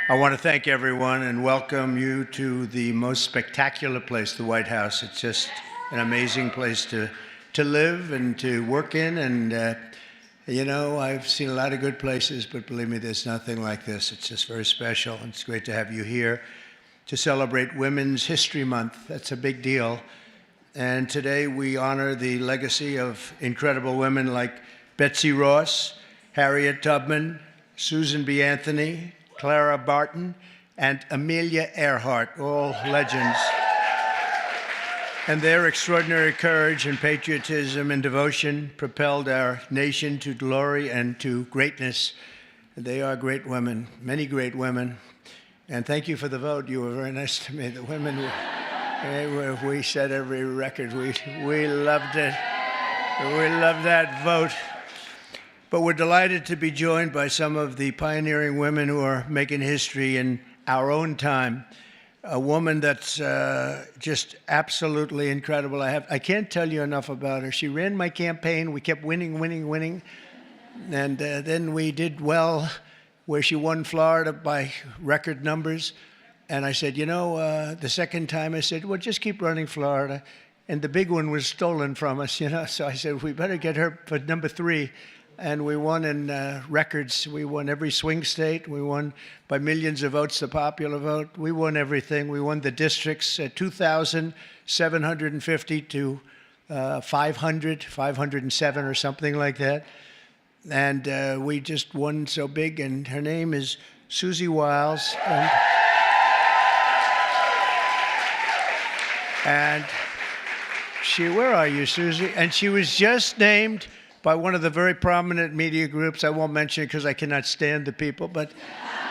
I want to thank everyone and welcome you to the most spectacular place, the White House. It's just an amazing place to live and to work in. And, you know, I've seen a lot of good places, but believe me, there's nothing like this. It's just very special. And it's great to have you here to celebrate Women's History Month. That's a big deal. And today we honor the legacy of incredible women like Betsy Ross, Harriet Tubman, Susan B. Anthony, Clara Barton, and Amelia Earhart, all legends. And their extraordinary courage and patriotism and devotion propelled our nation to glory and to greatness. They are great women, many great women. And thank you for the vote. You were very nice to me. The women, we set every record. We loved it. We loved that vote. But we're delighted to be joined by some of the pioneering women who are making history in our own time. A woman that's just absolutely incredible. I can't tell you enough about her. She ran my campaign. We kept winning. And then we did well, where she won Florida by record numbers. And I said, you know, the second time I said, well, just keep running Florida. And the big one was stolen from us, you know. So I said, we better get her for number 3. And we won in records. We won every swing state. We won by millions of votes, the popular vote. We won everything. We won the districts at 2,750 to 507 or something like that. And we just won so big. And her name is Susie Wiles. And she, where are you, Susie? And she was just named by one of the very prominent media groups. I won't mention it because I cannot stand the people, but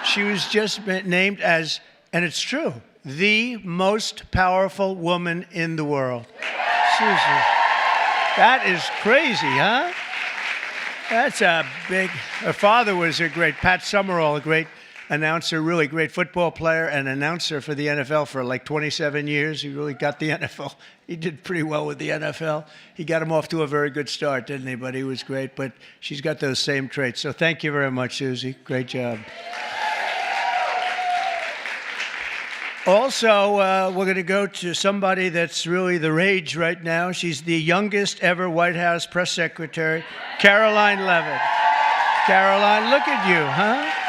she was just named as, and it's true, the most powerful woman in the world. Susie, that is crazy, huh? That's a big, her father was a great, Pat Summerall, a great announcer, really great football player and announcer for the NFL for like 27 years. He really got the NFL. He did pretty well with the NFL. He got him off to a very good start, didn't he? But he was great. But she's got those same traits. So thank you very much, Susie. Great job. Also, we're going to go to somebody that's really the rage right now. She's the youngest ever White House press secretary, Caroline Levitt. Caroline, look at you, huh?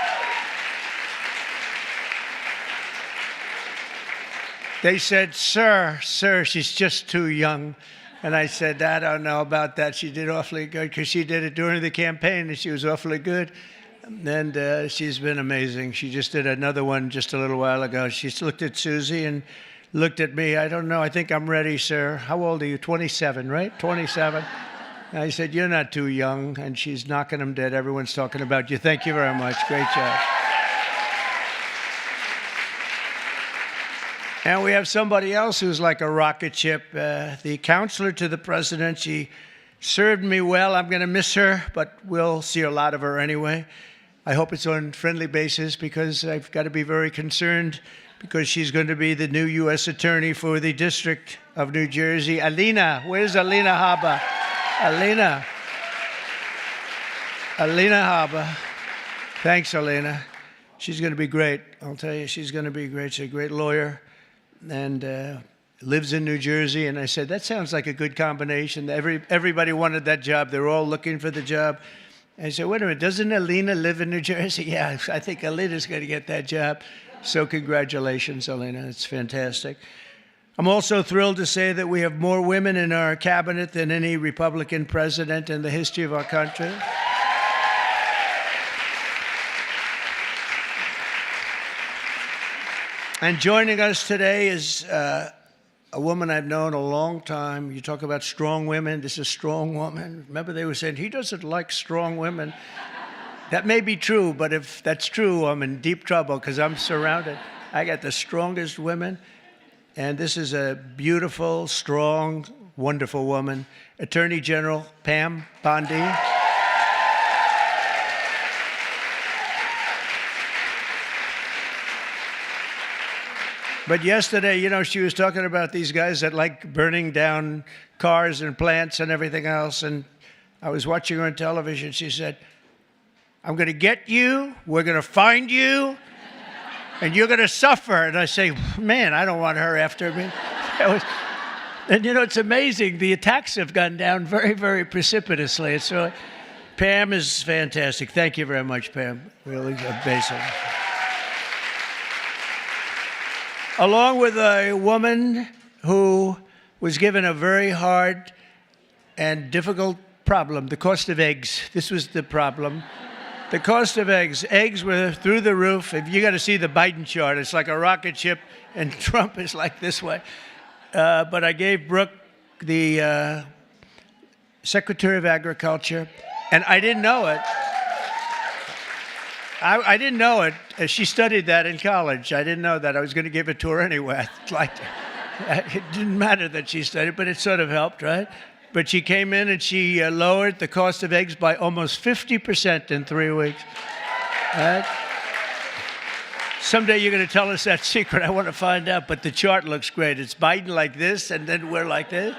They said, sir, she's just too young. And I said, I don't know about that. She did awfully good because she did it during the campaign and she was awfully good. And she's been amazing. She just did another one just a little while ago. She looked at Susie and looked at me. I don't know. I think I'm ready, sir. How old are you? 27, right? 27. And I said, you're not too young. And she's knocking them dead. Everyone's talking about you. Thank you very much. Great job. And we have somebody else who's like a rocket ship, the counselor to the president. She served me well. I'm going to miss her, but we'll see a lot of her anyway. I hope it's on a friendly basis because I've got to be very concerned because she's going to be the new U.S. attorney for the District of New Jersey. Alina, where's Alina Habba? Alina Habba. Thanks, Alina. She's going to be great. I'll tell you, she's going to be great. She's a great lawyer. And lives in New Jersey. And I said, that sounds like a good combination. Everybody wanted that job. They're all looking for the job. And I said, wait a minute, doesn't Alina live in New Jersey? Yeah, I think Alina's going to get that job. So congratulations, Alina. It's fantastic. I'm also thrilled to say that we have more women in our cabinet than any Republican president in the history of our country. And joining us today is a woman I've known a long time. You talk about strong women. This is a strong woman. Remember, they were saying, he doesn't like strong women. That may be true, but if that's true, I'm in deep trouble because I'm surrounded. I got the strongest women. And this is a beautiful, strong, wonderful woman, Attorney General Pam Bondi. But yesterday, you know, she was talking about these guys that like burning down cars and plants and everything else. And I was watching her on television. She said, I'm going to get you. We're going to find you. and you're going to suffer. And I say, man, I don't want her after me. And, it's amazing. The attacks have gone down very, very precipitously. It's really, Pam is fantastic. Thank you very much, Pam. Really amazing. Along with a woman who was given a very hard and difficult problem, the cost of eggs. This was the problem. The cost of eggs. Eggs were through the roof. If you got to see the Biden chart, it's like a rocket ship, and Trump is like this way. But I gave Brooke the Secretary of Agriculture, and I didn't know it. I didn't know it. She studied that in college. I didn't know that. I was going to give it to her anyway. It didn't matter that she studied, but it sort of helped, right? But she came in and she lowered the cost of eggs by almost 50% in 3 weeks. Right? Someday you're going to tell us that secret. I want to find out. But the chart looks great. It's Biden like this, and then we're like this.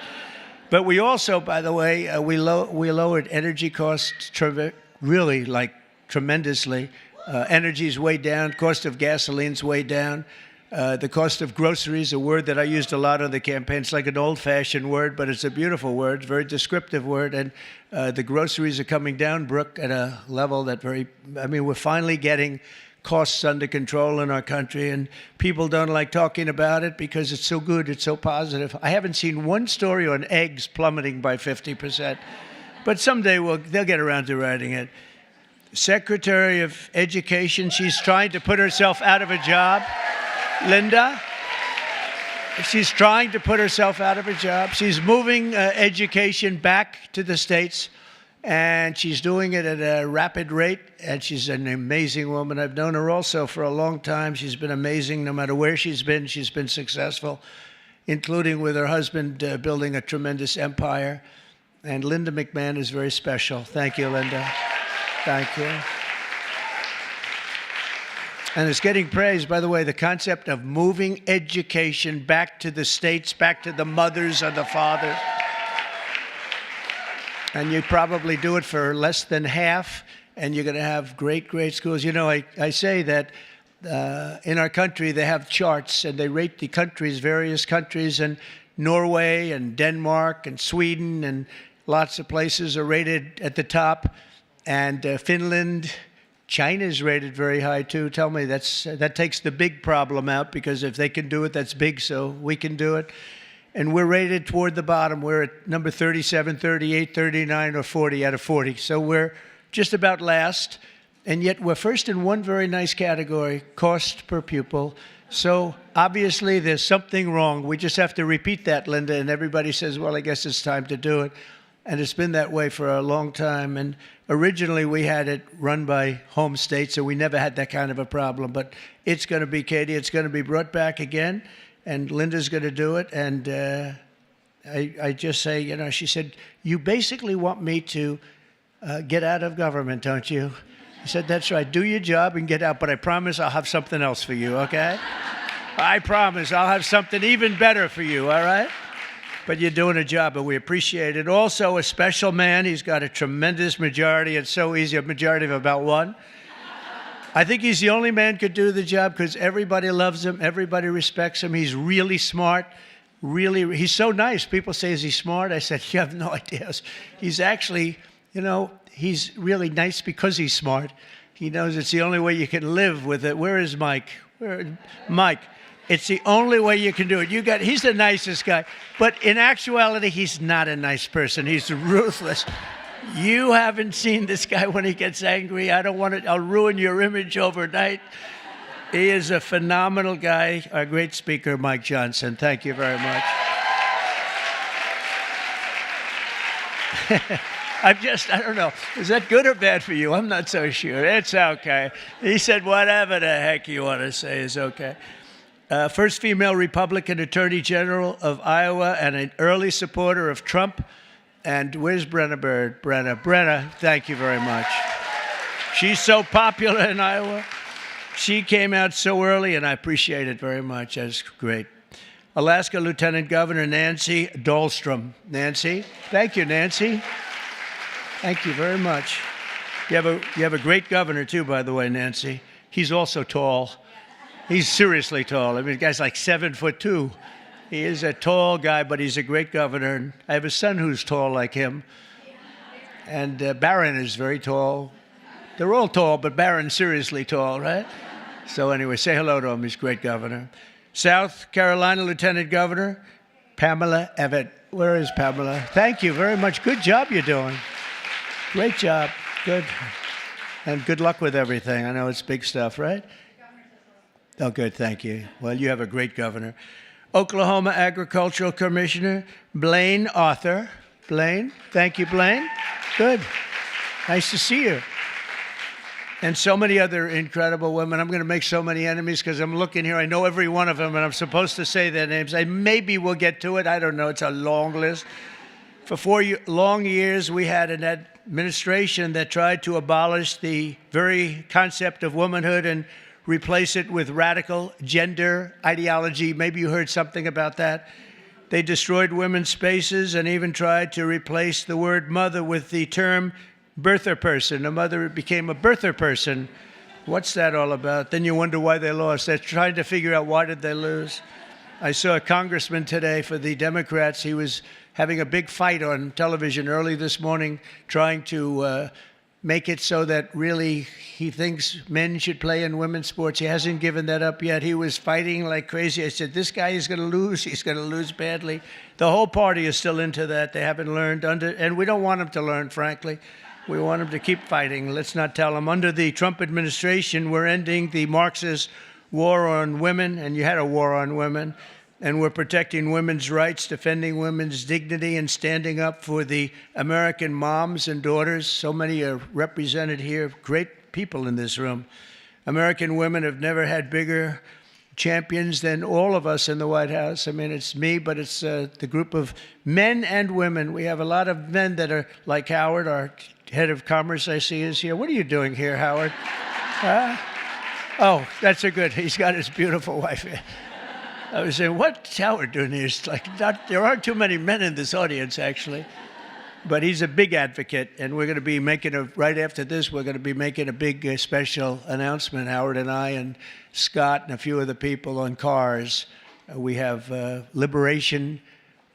But we also, by the way, we lowered energy costs really tremendously. Energy's way down. Cost of gasoline's way down. The cost of groceries, a word that I used a lot on the campaign. It's like an old-fashioned word, but it's a beautiful word, very descriptive word. And the groceries are coming down, Brooke, at a level that we're finally getting costs under control in our country, and people don't like talking about it because it's so good, it's so positive. I haven't seen one story on eggs plummeting by 50%, but someday they'll get around to writing it. Secretary of Education, she's trying to put herself out of a job. Linda, she's trying to put herself out of a job. She's moving education back to the States, and she's doing it at a rapid rate, and she's an amazing woman. I've known her also for a long time. She's been amazing. No matter where she's been successful, including with her husband building a tremendous empire. And Linda McMahon is very special. Thank you, Linda. Thank you. And it's getting praised, by the way, the concept of moving education back to the States, back to the mothers and the fathers. And you probably do it for less than half, and you're going to have great, great schools. I say that in our country, they have charts, and they rate the countries, various countries, and Norway and Denmark and Sweden and lots of places are rated at the top, and Finland. China's rated very high, too. Tell me, that takes the big problem out, because if they can do it, that's big, so we can do it. And we're rated toward the bottom. We're at number 37, 38, 39, or 40 out of 40. So we're just about last, and yet we're first in one very nice category, cost per pupil. So obviously there's something wrong. We just have to repeat that, Linda, and everybody says, well, I guess it's time to do it. And it's been that way for a long time. And originally, we had it run by home state, so we never had that kind of a problem. But it's going to be, Katie, it's going to be brought back again, and Linda's going to do it. And I just say, she said, you basically want me to get out of government, don't you? I said, that's right. Do your job and get out, but I promise I'll have something else for you, okay? I promise I'll have something even better for you, all right? But you're doing a job, and we appreciate it. Also, a special man. He's got a tremendous majority. It's so easy, a majority of about one. I think he's the only man could do the job because everybody loves him. Everybody respects him. He's really smart. He's so nice. People say, is he smart? I said, you have no idea. He's actually, he's really nice because he's smart. He knows it's the only way you can live with it. Where is Mike? Mike. It's the only way you can do it. He's the nicest guy. But in actuality, he's not a nice person. He's ruthless. You haven't seen this guy when he gets angry. I'll ruin your image overnight. He is a phenomenal guy. Our great speaker, Mike Johnson. Thank you very much. I don't know. Is that good or bad for you? I'm not so sure. It's okay. He said whatever the heck you want to say is okay. First female Republican Attorney General of Iowa and an early supporter of Trump. And where's Brenna Bird? Brenna, thank you very much. She's so popular in Iowa. She came out so early, and I appreciate it very much. That's great. Alaska Lieutenant Governor Nancy Dahlstrom. Nancy, thank you, Nancy. Thank you very much. You have a great governor, too, by the way, Nancy. He's also tall. He's seriously tall. I mean, the guy's like 7'2". He is a tall guy, but he's a great governor. And I have a son who's tall like him. And Barron is very tall. They're all tall, but Barron's seriously tall, right? So anyway, say hello to him. He's a great governor. South Carolina Lieutenant Governor Pamela Evett. Where is Pamela? Thank you very much. Good job you're doing. Great job. Good. And good luck with everything. I know it's big stuff, right? Oh, good. Thank you. Well, you have a great governor. Oklahoma Agricultural Commissioner Blaine Arthur. Blaine. Thank you, Blaine. Good. Nice to see you. And so many other incredible women. I'm going to make so many enemies because I'm looking here. I know every one of them, and I'm supposed to say their names. Maybe we'll get to it. I don't know. It's a long list. For 4 long years, we had an administration that tried to abolish the very concept of womanhood and replace it with radical gender ideology. Maybe you heard something about that. They destroyed women's spaces and even tried to replace the word mother with the term birther person. A mother became a birther person. What's that all about? Then you wonder why they lost. They're trying to figure out why did they lose. I saw a congressman today for the Democrats. He was having a big fight on television early this morning, trying to make it so that really he thinks men should play in women's sports. He hasn't given that up yet. He was fighting like crazy. I said, this guy is going to lose. He's going to lose badly. The whole party is still into that. They haven't learned, and we don't want them to learn, frankly. We want them to keep fighting. Let's not tell them. Under the Trump administration, we're ending the Marxist war on women, and you had a war on women, and we're protecting women's rights, defending women's dignity, and standing up for the American moms and daughters. So many are represented here, great people in this room. American women have never had bigger champions than all of us in the White House. I mean, it's me, but it's the group of men and women. We have a lot of men that are like Howard, our head of commerce, I see is here. What are you doing here, Howard? Oh, that's a good. He's got his beautiful wife here. I was saying, what's Howard doing here? It's like there aren't too many men in this audience, actually. But he's a big advocate, and we're going to be making right after this, we're going to be making a big special announcement, Howard and I and Scott and a few other people on cars. We have Liberation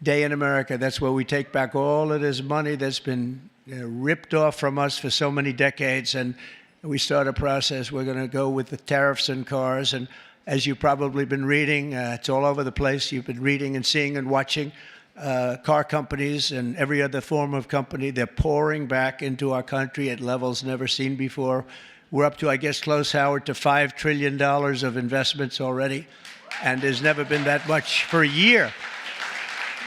Day in America. That's where we take back all of this money that's been ripped off from us for so many decades, and we start a process. We're going to go with the tariffs on cars, and as you've probably been reading, it's all over the place. You've been reading and seeing and watching car companies and every other form of company. They're pouring back into our country at levels never seen before. We're up to, I guess, close, Howard, to $5 trillion of investments already, and there's never been that much for a year.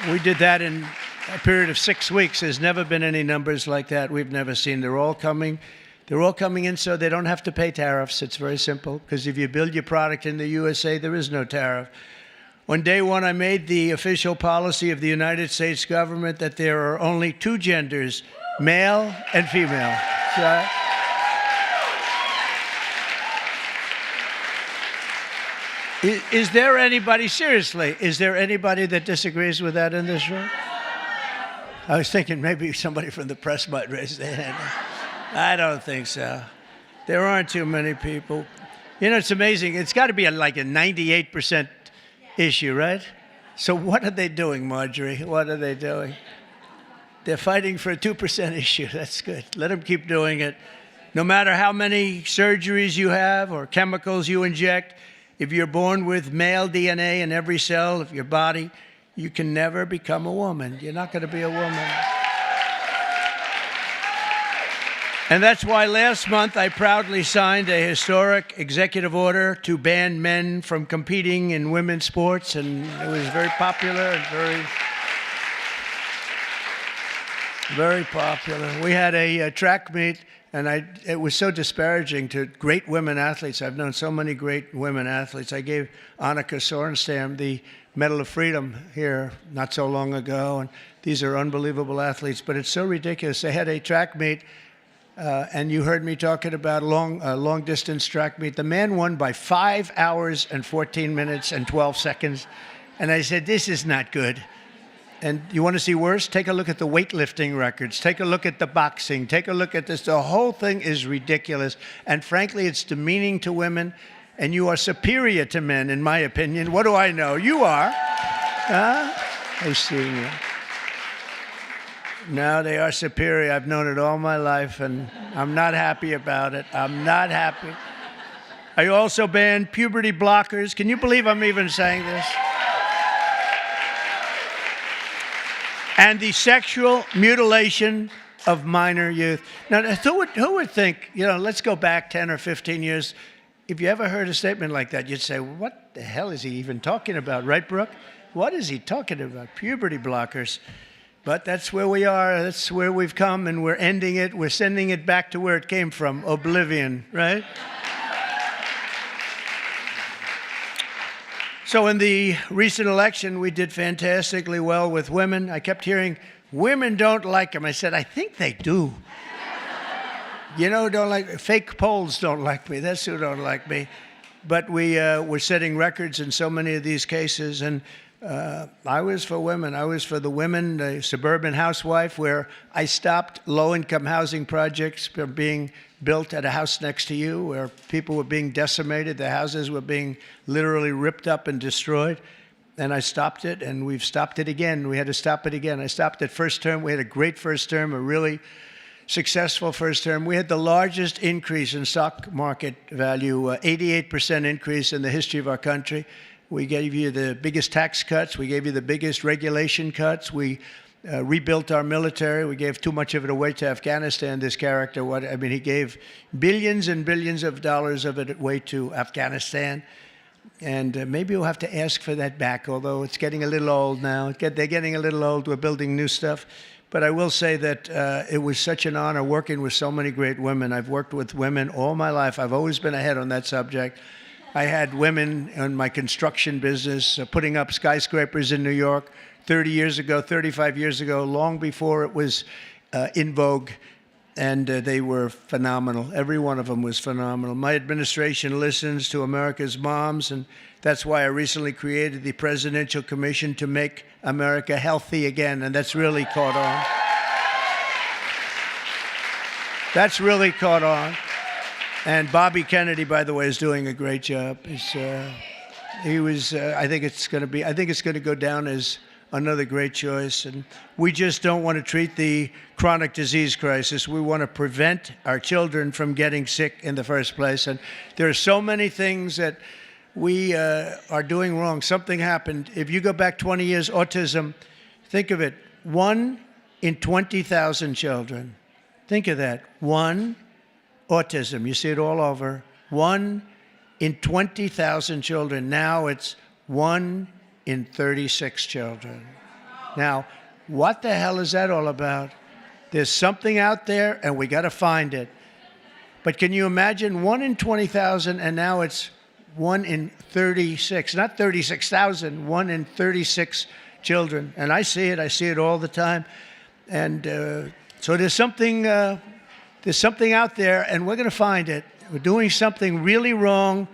We did that in a period of 6 weeks. There's never been any numbers like that. We've never seen. They're all coming in so they don't have to pay tariffs. It's very simple, because if you build your product in the USA, there is no tariff. On day one, I made the official policy of the United States government that there are only two genders, male and female. So, is there anybody, seriously, is there anybody that disagrees with that in this room? I was thinking maybe somebody from the press might raise their hand. I don't think so. There aren't too many people. You know, it's amazing. It's got to be like a 98% issue, right? So what are they doing, Marjorie? What are they doing? They're fighting for a 2% issue. That's good. Let them keep doing it. No matter how many surgeries you have or chemicals you inject, if you're born with male DNA in every cell of your body, you can never become a woman. You're not going to be a woman. And that's why last month I proudly signed a historic executive order to ban men from competing in women's sports, and it was very popular and very popular. We had a track meet, and it was so disparaging to great women athletes. I've known so many great women athletes. I gave Annika Sorenstam the Medal of Freedom here not so long ago, and these are unbelievable athletes, but it's so ridiculous. They had a track meet, and you heard me talking about long-distance track meet. The man won by 5 hours and 14 minutes and 12 seconds, and I said, this is not good. And you want to see worse? Take a look at the weightlifting records. Take a look at the boxing. Take a look at this. The whole thing is ridiculous, and frankly, it's demeaning to women. and you are superior to men, in my opinion. What do I know? You are. Huh? I see you. No, they are superior. I've known it all my life, and I'm not happy about it. I'm not happy. I also banned puberty blockers. Can you believe I'm even saying this? And the sexual mutilation of minor youth. Now, who would think, let's go back 10 or 15 years. If you ever heard a statement like that, you'd say, what the hell is he even talking about, right, Brooke? What is he talking about? Puberty blockers. But that's where we are. That's where we've come, and we're ending it. We're sending it back to where it came from, oblivion, right? So in the recent election, we did fantastically well with women. I kept hearing, women don't like them. I said, I think they do. Don't like, fake polls don't like me. That's who don't like me. But we're setting records in so many of these cases. And I was for women. I was for the women, the suburban housewife, where I stopped low-income housing projects from being built at a house next to you, where people were being decimated. The houses were being literally ripped up and destroyed. And I stopped it, and we've stopped it again. We had to stop it again. I stopped it first term. We had a great first term, a really successful first term. We had the largest increase in stock market value, 88% increase in the history of our country. We gave you the biggest tax cuts. We gave you the biggest regulation cuts. We rebuilt our military. We gave too much of it away to Afghanistan, this character. He gave billions and billions of dollars of it away to Afghanistan. And maybe we'll have to ask for that back, although it's getting a little old now. They're getting a little old. We're building new stuff. But I will say that it was such an honor working with so many great women. I've worked with women all my life. I've always been ahead on that subject. I had women in my construction business putting up skyscrapers in New York 30 years ago, 35 years ago, long before it was in vogue. And they were phenomenal. Every one of them was phenomenal. My administration listens to America's moms, and that's why I recently created the Presidential Commission to make America healthy again, and that's really caught on. That's really caught on. And Bobby Kennedy, by the way, is doing a great job. I think it's going to go down as another great choice. And we just don't want to treat the chronic disease crisis. We want to prevent our children from getting sick in the first place. And there are so many things that we are doing wrong. Something happened. If you go back 20 years, autism, think of it, 1 in 20,000 children. Think of that, 1 autism. You see it all over. 1 in 20,000 children. Now it's 1 in 36 children. Now, what the hell is that all about? There's something out there, and we got to find it. But can you imagine 1 in 20,000, and now it's 1 in 36, not 36,000, 1 in 36 children. And I see it all the time. And so there's something out there, and we're going to find it. We're doing something really wrong,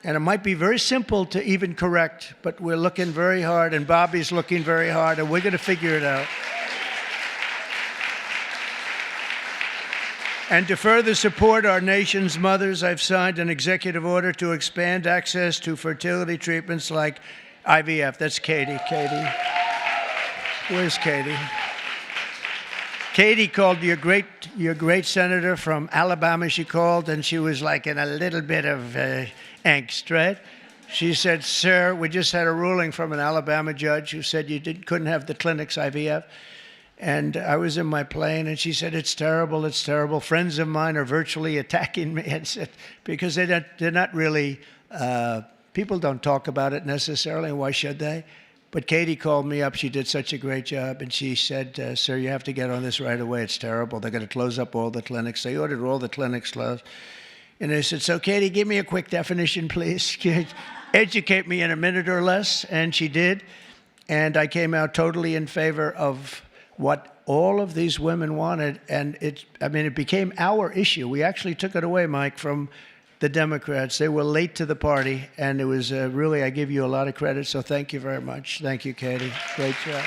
and it might be very simple to even correct, but we're looking very hard, and Bobby's looking very hard, and we're going to figure it out. And to further support our nation's mothers, I've signed an executive order to expand access to fertility treatments like IVF. That's Katie. Where's Katie? Katie called your great senator from Alabama. She called, and she was like in a little bit of angst, right? She said, "Sir, we just had a ruling from an Alabama judge who said you couldn't have the clinics IVF." And I was in my plane, and she said, "It's terrible, it's terrible. Friends of mine are virtually attacking me," and said, because they're not really, people don't talk about it necessarily, and why should they? But Katie called me up. She did such a great job, and she said, "Sir, you have to get on this right away. It's terrible. They're going to close up all the clinics." They ordered all the clinics closed. And I said, "So, Katie, give me a quick definition, please. Educate me in a minute or less." And she did. And I came out totally in favor of what all of these women wanted. And it became our issue. We actually took it away, Mike, from the Democrats. They were late to the party. And it was really, I give you a lot of credit. So thank you very much. Thank you, Katie. Great job.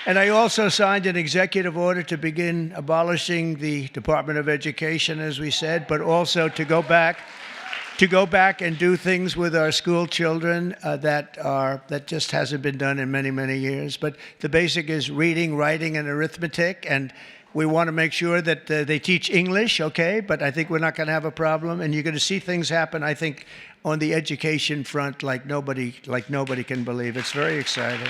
And I also signed an executive order to begin abolishing the Department of Education, as we said, but also to go back and do things with our school children that just hasn't been done in many, many years. But the basic is reading, writing, and arithmetic, and we want to make sure that they teach English, okay? But I think we're not going to have a problem, and you're going to see things happen, I think, on the education front like nobody can believe. It's very exciting.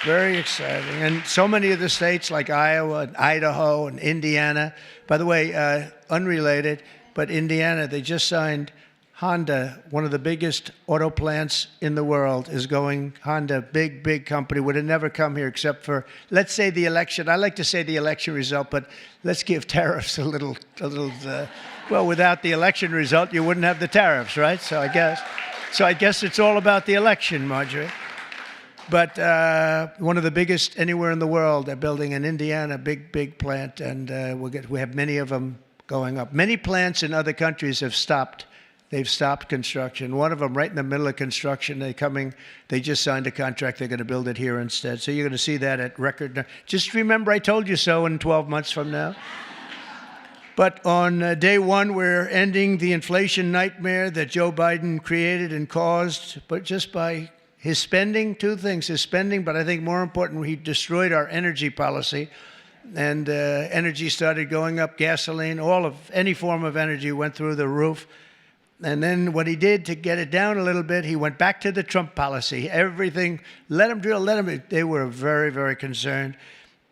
Very exciting. And so many of the states like Iowa and Idaho and Indiana, by the way, unrelated, but Indiana, they just signed Honda, one of the biggest auto plants in the world, is going. Honda, big company, would have never come here except for, let's say, the election. I like to say the election result, but let's give tariffs a little. Well, without the election result, you wouldn't have the tariffs, right? So I guess it's all about the election, Marjorie. But one of the biggest anywhere in the world. They're building in Indiana, big plant, and we have many of them going up. Many plants in other countries have stopped. They've stopped construction. One of them, right in the middle of construction, they just signed a contract. They're going to build it here instead. So you're going to see that at record. Just remember, I told you so in 12 months from now. But on day one, we're ending the inflation nightmare that Joe Biden created and caused, but just by his spending. Two things, his spending, but I think more important, he destroyed our energy policy. And energy started going up, gasoline, any form of energy went through the roof. And then what he did to get it down a little bit, he went back to the Trump policy. Everything, let him drill, let him. They were very, very concerned.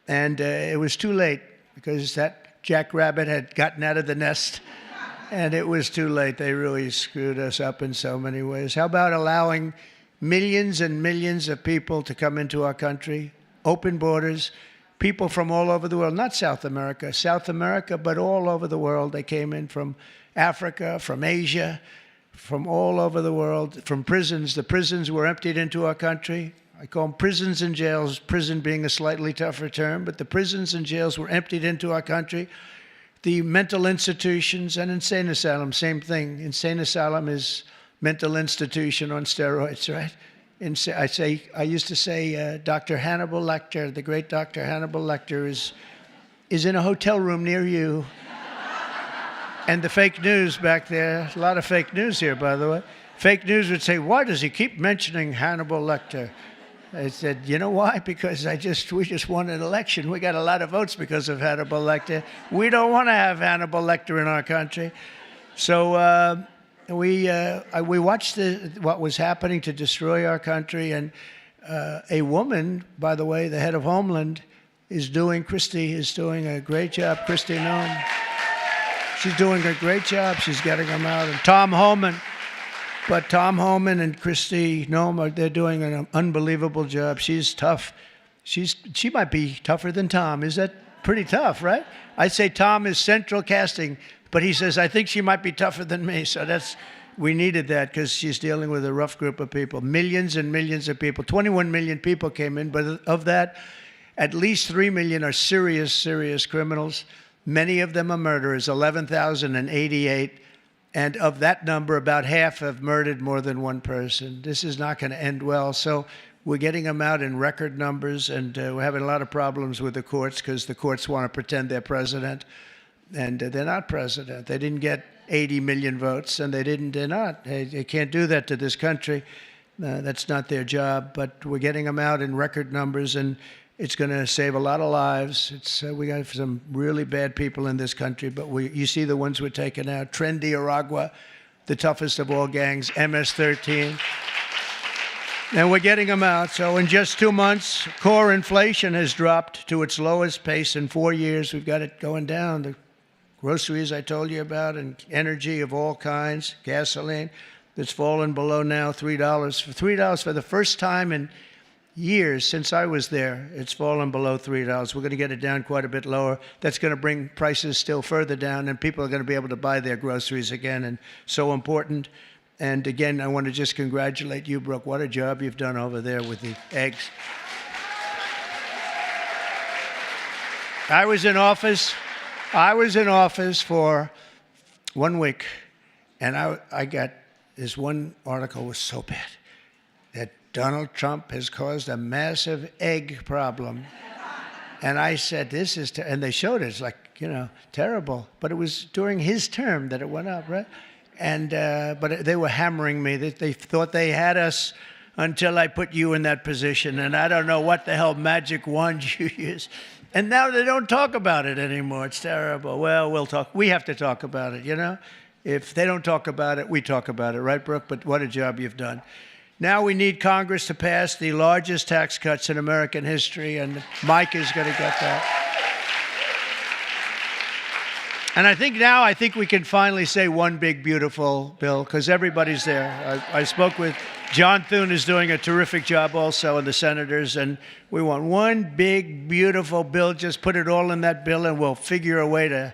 And it was too late because that jackrabbit had gotten out of the nest. And it was too late. They really screwed us up in so many ways. How about allowing millions and millions of people to come into our country, open borders, people from all over the world, not South America, but all over the world. They came in from Africa, from Asia, from all over the world, from prisons. The prisons were emptied into our country. I call them prisons and jails, prison being a slightly tougher term, but the prisons and jails were emptied into our country. The mental institutions and insane asylum, same thing. Insane asylum is mental institution on steroids, right? I used to say Dr. Hannibal Lecter, the great Dr. Hannibal Lecter is in a hotel room near you. And the fake news back there, a lot of fake news here, by the way. Fake news would say, why does he keep mentioning Hannibal Lecter? I said, you know why? Because we just won an election. We got a lot of votes because of Hannibal Lecter. We don't want to have Hannibal Lecter in our country. So we watched what was happening to destroy our country. And a woman, by the way, the head of Homeland, Christie is doing a great job. Kristi Noem. She's doing a great job. She's getting them out. And Tom Homan and Kristi Noem, they're doing an unbelievable job. She's tough. She might be tougher than Tom. Is that pretty tough, right? I'd say Tom is central casting, but he says, I think she might be tougher than me. So we needed that because she's dealing with a rough group of people. Millions and millions of people. 21 million people came in, but of that, at least 3 million are serious criminals. Many of them are murderers, 11,088. And of that number, about half have murdered more than one person. This is not going to end well. So we're getting them out in record numbers, and we're having a lot of problems with the courts because the courts want to pretend they're president. And they're not president. They didn't get 80 million votes, and they're not. They can't do that to this country. That's not their job. But we're getting them out in record numbers, and it's going to save a lot of lives. We got some really bad people in this country, but you see the ones we're taking out. Trendy Aragua, the toughest of all gangs, MS-13. And we're getting them out. So in just 2 months, core inflation has dropped to its lowest pace in 4 years. We've got it going down. The groceries I told you about, and energy of all kinds, gasoline, that's fallen below now $3. $3 for the first time in years since I was there, it's fallen below $3. We're going to get it down quite a bit lower. That's going to bring prices still further down, and people are going to be able to buy their groceries again, and so important. And again, I want to just congratulate you, Brooke. What a job you've done over there with the eggs. I was in office for 1 week, and I got this one article was so bad that Donald Trump has caused a massive egg problem. And I said, this is, and they showed it. It's like, terrible. But it was during his term that it went up, right? And but they were hammering me. They thought they had us until I put you in that position. And I don't know what the hell magic wand you use. And now they don't talk about it anymore. It's terrible. Well, we'll talk. We have to talk about it, If they don't talk about it, we talk about it. Right, Brooke? But what a job you've done. Now we need Congress to pass the largest tax cuts in American history, and Mike is going to get that. And I think we can finally say one big, beautiful bill, because everybody's there. I spoke with John Thune, is doing a terrific job also, and the senators, and we want one big, beautiful bill. Just put it all in that bill, and we'll figure a way to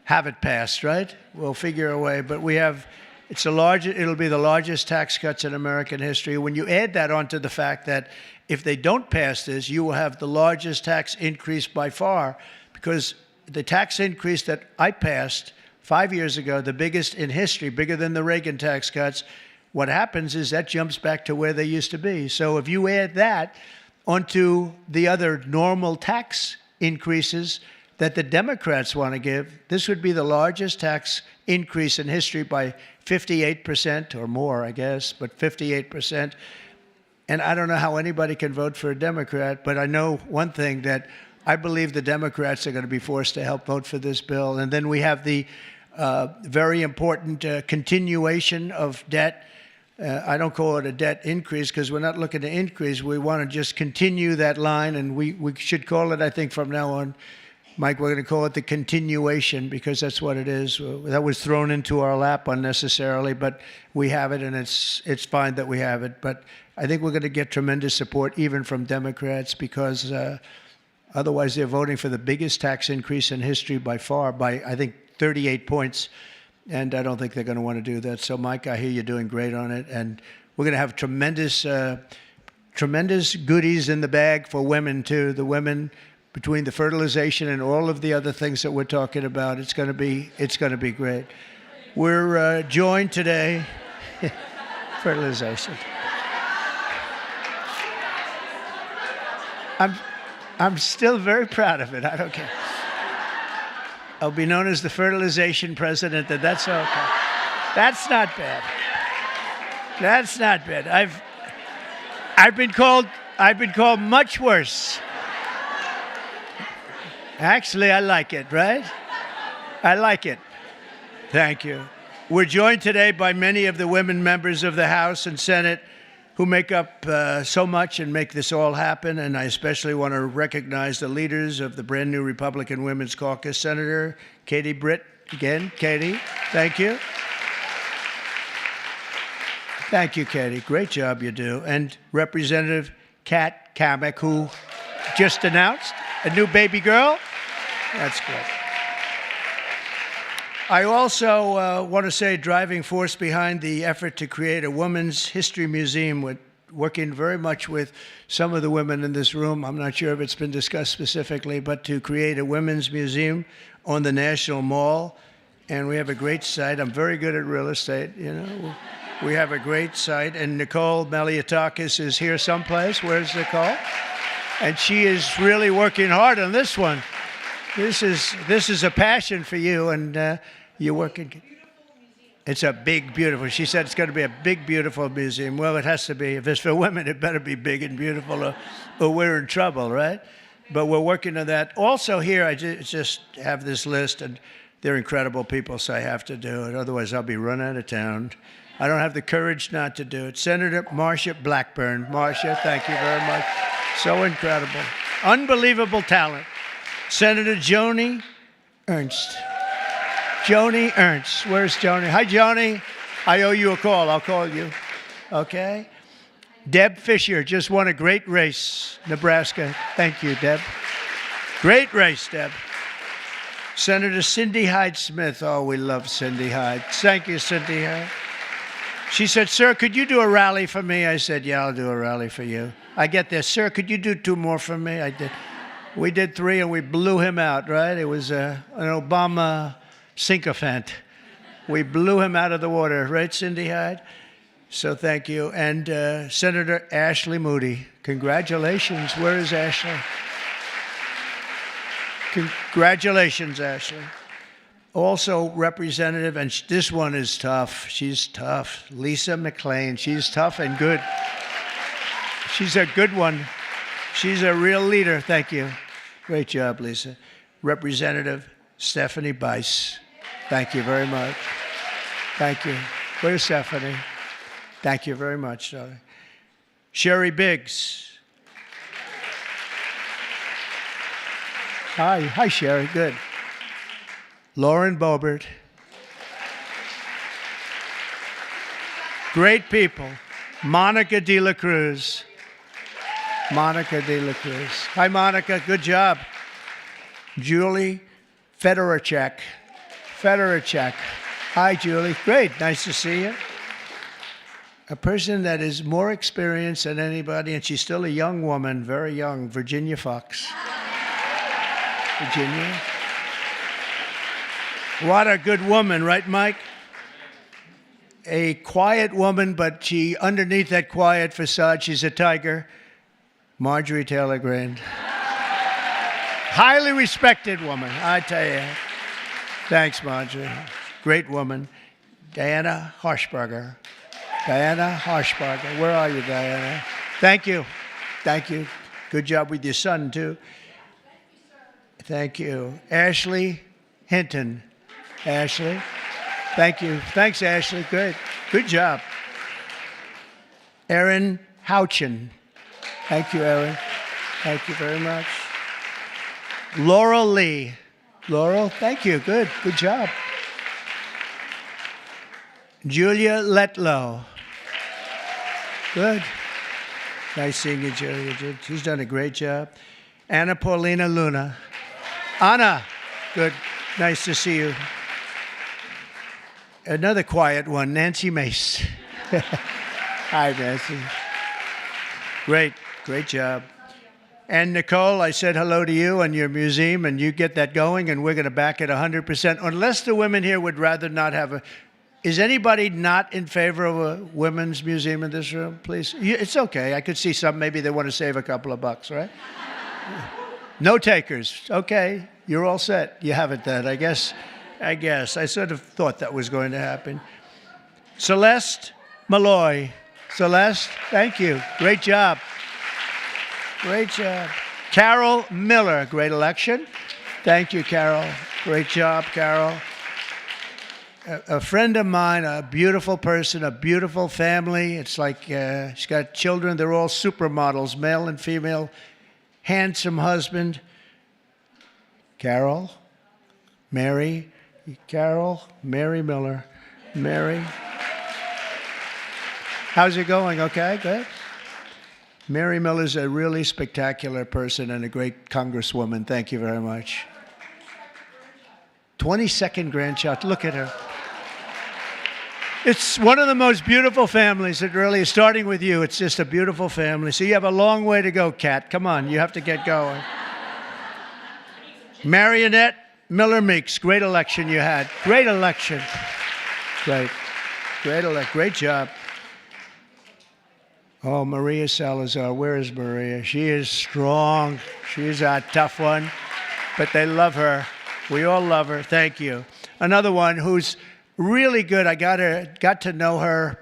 have it passed, right? We'll figure a way. But it'll be the largest tax cuts in American history. When you add that onto the fact that if they don't pass this, you will have the largest tax increase by far, because the tax increase that I passed 5 years ago, the biggest in history, bigger than the Reagan tax cuts, what happens is that jumps back to where they used to be. So if you add that onto the other normal tax increases that the Democrats want to give, this would be the largest tax increase in history by 58% or more, I guess, but 58%. And I don't know how anybody can vote for a Democrat, but I know one thing, that I believe the Democrats are going to be forced to help vote for this bill. And then we have the very important continuation of debt. I don't call it a debt increase, because we're not looking to increase. We want to just continue that line, and we should call it, I think, from now on, Mike, we're going to call it the continuation, because that's what it is. That was thrown into our lap unnecessarily, but we have it, and it's fine that we have it. But I think we're going to get tremendous support even from Democrats, because otherwise they're voting for the biggest tax increase in history by far, by, I think, 38 points. And I don't think they're going to want to do that. So, Mike, I hear you're doing great on it. And we're going to have tremendous goodies in the bag for women, too. The women, between the fertilization and all of the other things that we're talking about, it's going to be great. We're joined today, fertilization. I'm still very proud of it. I don't care. I'll be known as the fertilization president. That's okay. That's not bad. That's not bad. I've been called much worse. Actually, I like it, right? I like it. Thank you. We're joined today by many of the women members of the House and Senate who make up so much and make this all happen. And I especially want to recognize the leaders of the brand new Republican Women's Caucus, Senator Katie Britt. Again, Katie, thank you. Thank you, Katie. Great job you do. And Representative Kat Kamek, who just announced a new baby girl. That's good. I also want to say driving force behind the effort to create a Women's History Museum, with working very much with some of the women in this room. I'm not sure if it's been discussed specifically, but to create a women's museum on the National Mall. And we have a great site. I'm very good at real estate, We have a great site. And Nicole Meliatakis is here someplace. Where's Nicole? And she is really working hard on this one. This is a passion for you, and you're working. It's a big, beautiful. She said it's going to be a big, beautiful museum. Well, it has to be. If it's for women, it better be big and beautiful, or we're in trouble, right? But we're working on that. Also here, I just have this list, and they're incredible people, so I have to do it. Otherwise, I'll be run out of town. I don't have the courage not to do it. Senator Marsha Blackburn. Marsha, thank you very much. So incredible. Unbelievable talent. Senator Joni Ernst. Joni Ernst. Where's Joni? Hi, Joni. I owe you a call. I'll call you. Okay. Deb Fisher just won a great race, Nebraska. Thank you, Deb. Great race, Deb. Senator Cindy Hyde-Smith. Oh, we love Cindy Hyde. Thank you, Cindy Hyde. She said, sir, could you do a rally for me? I said, yeah, I'll do a rally for you. I get there. Sir, could you do 2 more for me? I did. We did 3, and we blew him out, right? It was an Obama sycophant. We blew him out of the water, right, Cindy Hyde? So thank you. And Senator Ashley Moody, congratulations. Where is Ashley? Congratulations, Ashley. Also, Representative, and this one is tough. She's tough. Lisa McLean. She's tough and good. She's a good one. She's a real leader. Thank you. Great job, Lisa. Representative Stephanie Bice. Thank you very much. Thank you. Where's Stephanie? Thank you very much, darling. Sherry Biggs. Hi, Sherry. Good. Lauren Boebert. Great people. Monica De La Cruz. Monica De La Cruz. Hi, Monica. Good job. Julie Fedorchak. Hi, Julie. Great. Nice to see you. A person that is more experienced than anybody, and she's still a young woman, very young, Virginia Fox. Virginia. What a good woman, right, Mike? A quiet woman, but underneath that quiet facade, she's a tiger. Marjorie Taylor Greene. Highly respected woman, I tell you. Thanks, Marjorie. Great woman. Diana Harshbarger. Where are you, Diana? Thank you. Good job with your son, too. Thank you. Ashley Hinton. Ashley. Thank you. Thanks, Ashley. Good job. Erin Houchin. Thank you, Erin. Thank you very much. Laurel Lee. Laurel, thank you. Good job. Julia Letlow. Good. Nice seeing you, Julia. She's done a great job. Anna Paulina Luna. Anna, good. Nice to see you. Another quiet one, Nancy Mace. Hi, Nancy. Great job. And Nicole, I said hello to you and your museum, and you get that going, and we're going to back it 100%, unless the women here would rather not have a... Is anybody not in favor of a women's museum in this room, please? It's okay. I could see some. Maybe they want to save a couple of bucks, right? No takers. Okay. You're all set. You have it then, I guess. I sort of thought that was going to happen. Celeste Malloy. Celeste, thank you. Great job. Carol Miller. Great election. Thank you, Carol. Great job, Carol. A friend of mine, a beautiful person, a beautiful family. It's like she's got children. They're all supermodels, male and female. Handsome husband. Mary Miller. Mary. How's it going? Okay, good. Mary Miller's a really spectacular person and a great congresswoman. Thank you very much. 22nd grandchild. Look at her. It's one of the most beautiful families. It really is, starting with you. It's just a beautiful family. So you have a long way to go, Kat. Come on, you have to get going. Marionette Miller Meeks. Great election you had. Great election. Great job. Oh, Maria Salazar. Where is Maria? She is strong. She's a tough one. But they love her. We all love her. Thank you. Another one who's really good. I got to know her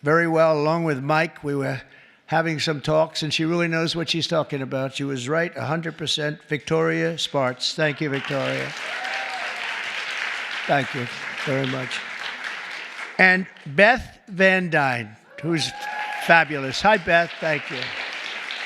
very well, along with Mike. We were having some talks, and she really knows what she's talking about. She was right 100%. Victoria Spartz. Thank you, Victoria. Thank you very much. And Beth Van Dyne, who's fabulous. Hi, Beth. Thank you.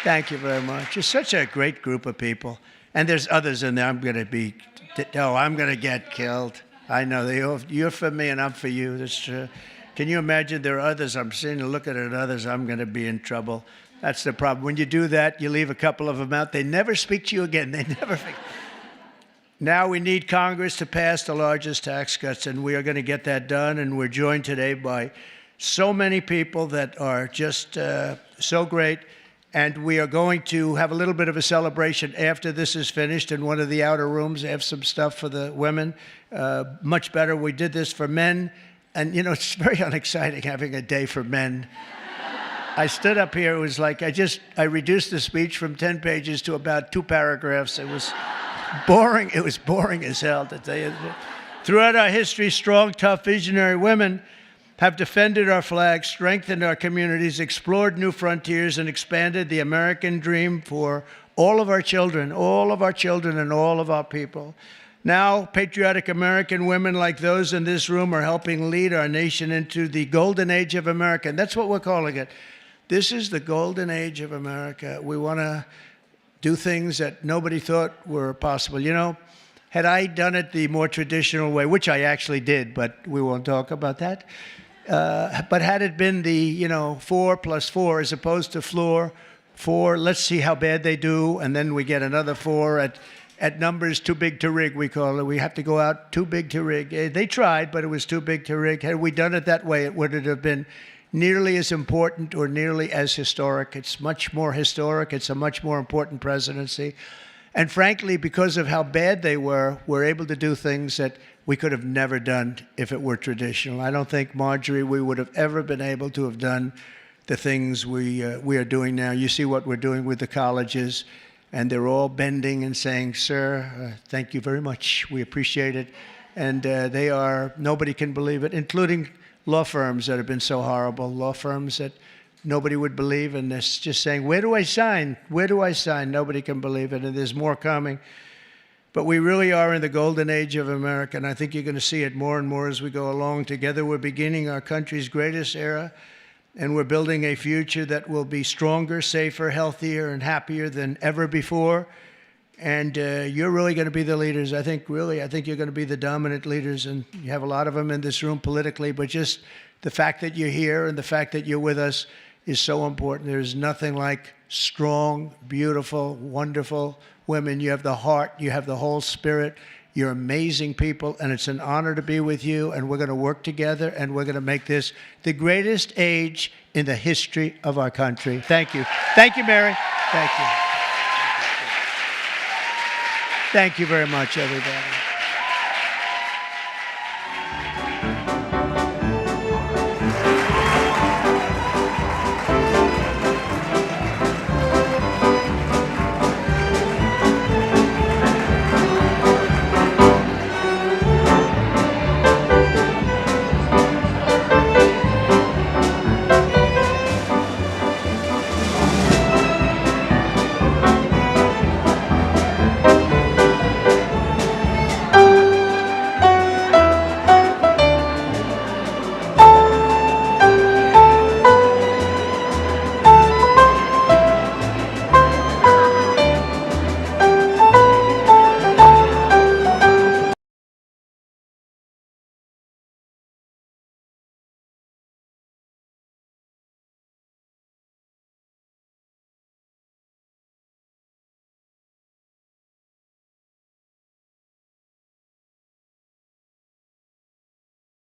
Thank you very much. You're such a great group of people. And there's others in there. I'm going to get killed. I know. You're for me and I'm for you. That's true. Can you imagine there are others? I'm sitting and looking at others. I'm going to be in trouble. That's the problem. When you do that, you leave a couple of them out. They never speak to you again. They never. Now we need Congress to pass the largest tax cuts, and we are going to get that done. And we're joined today by so many people that are just so great. And we are going to have a little bit of a celebration after this is finished in one of the outer rooms. They have some stuff for the women. Much better. We did this for men And, you know, it's very unexciting having a day for men. I stood up here, it was like I reduced the speech from 10 pages to about 2 paragraphs. It was boring. It was boring as hell, to tell you the truth. Throughout our history, strong, tough, visionary women have defended our flag, strengthened our communities, explored new frontiers, and expanded the American dream for all of our children and all of our people. Now, patriotic American women like those in this room are helping lead our nation into the golden age of America. And that's what we're calling it. This is the golden age of America. We want to do things that nobody thought were possible. You know, had I done it the more traditional way, which I actually did, but we won't talk about that. But had it been the, 4 + 4 as opposed to floor, 4, let's see how bad they do, and then we get another 4 at numbers too big to rig, we call it. We have to go out too big to rig. They tried, but it was too big to rig. Had we done it that way, it wouldn't have been nearly as important or nearly as historic. It's much more historic. It's a much more important presidency. And frankly, because of how bad they were, we're able to do things that we could have never done if it were traditional. I don't think, Marjorie, we would have ever been able to have done the things we are doing now. You see what we're doing with the colleges, and they're all bending and saying, sir, thank you very much. We appreciate it. And nobody can believe it, including law firms that have been so horrible, law firms that nobody would believe, and they're just saying, where do I sign? Where do I sign? Nobody can believe it, and there's more coming. But we really are in the golden age of America, and I think you're going to see it more and more as we go along. Together, we're beginning our country's greatest era, and we're building a future that will be stronger, safer, healthier, and happier than ever before. And you're really going to be the leaders. I think you're going to be the dominant leaders, and you have a lot of them in this room politically, but just the fact that you're here and the fact that you're with us is so important. There's nothing like strong, beautiful, wonderful women. You have the heart, you have the whole spirit. You're amazing people, and it's an honor to be with you, and we're going to work together, and we're going to make this the greatest age in the history of our country. Thank you. Thank you, Mary. Thank you. Thank you very much, everybody.